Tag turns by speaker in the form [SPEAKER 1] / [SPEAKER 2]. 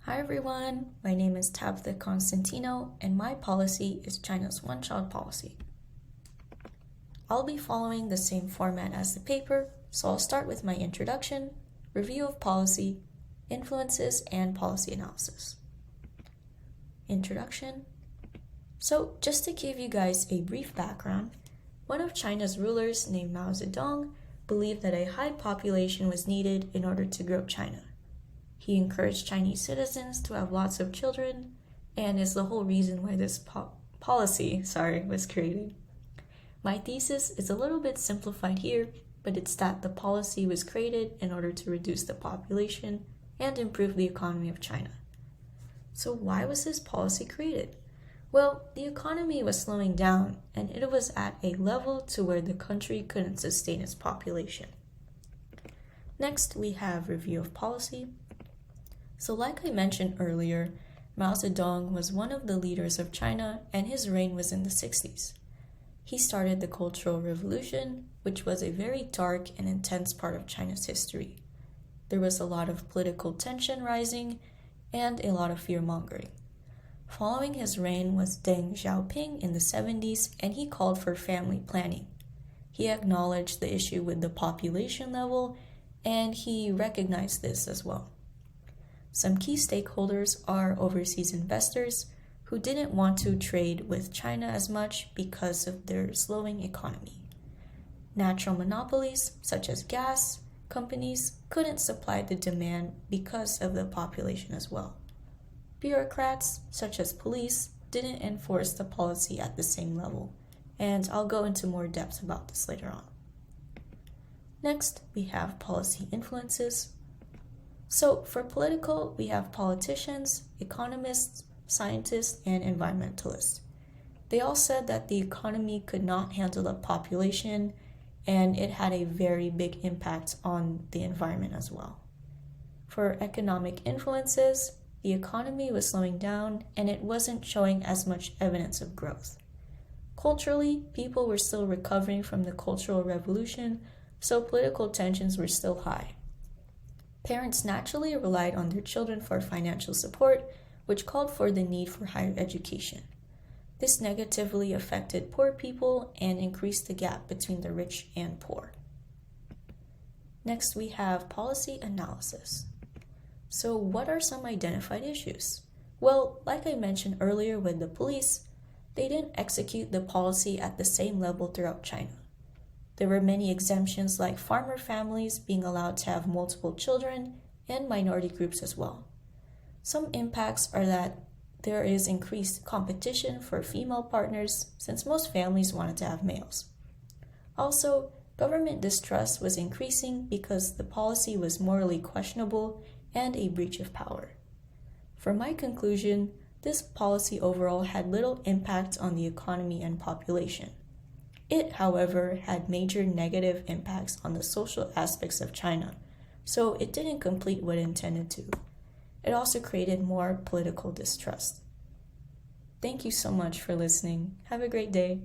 [SPEAKER 1] Hi everyone, my name is Tabitha Constantino and my policy is China's one-child policy. I'll be following the same format as the paper, so I'll start with my introduction, review of policy, influences, and policy analysis. Introduction. So just to give you guys a brief background, one of China's rulers named Mao Zedong believed that a high population was needed in order to grow China. He encouraged Chinese citizens to have lots of children, and is the whole reason why this policy was created. My thesis is a little bit simplified here, but it's that the policy was created in order to reduce the population and improve the economy of China. So why was this policy created? Well, the economy was slowing down, and it was at a level to where the country couldn't sustain its population. Next, we have review of policy. So like I mentioned earlier, Mao Zedong was one of the leaders of China and his reign was in the 60s. He started the Cultural Revolution, which was a very dark and intense part of China's history. There was a lot of political tension rising and a lot of fear-mongering. Following his reign was Deng Xiaoping in the 70s, and he called for family planning. He acknowledged the issue with the population level, and he recognized this as well. Some key stakeholders are overseas investors who didn't want to trade with China as much because of their slowing economy. Natural monopolies, such as gas companies, couldn't supply the demand because of the population as well. Bureaucrats, such as police, didn't enforce the policy at the same level, and I'll go into more depth about this later on. Next, we have policy influences. So for political, we have politicians, economists, scientists, and environmentalists. They all said that the economy could not handle the population, and it had a very big impact on the environment as well. For economic influences, the economy was slowing down and it wasn't showing as much evidence of growth. Culturally, people were still recovering from the Cultural Revolution, so political tensions were still high. Parents naturally relied on their children for financial support, which called for the need for higher education. This negatively affected poor people and increased the gap between the rich and poor. Next, we have policy analysis. So what are some identified issues? Well, like I mentioned earlier with the police, they didn't execute the policy at the same level throughout China. There were many exemptions like farmer families being allowed to have multiple children and minority groups as well. Some impacts are that there is increased competition for female partners since most families wanted to have males. Also, government distrust was increasing because the policy was morally questionable and a breach of power. For my conclusion, this policy overall had little impact on the economy and population. It, however, had major negative impacts on the social aspects of China, so it didn't complete what it intended to. It also created more political distrust. Thank you so much for listening. Have a great day.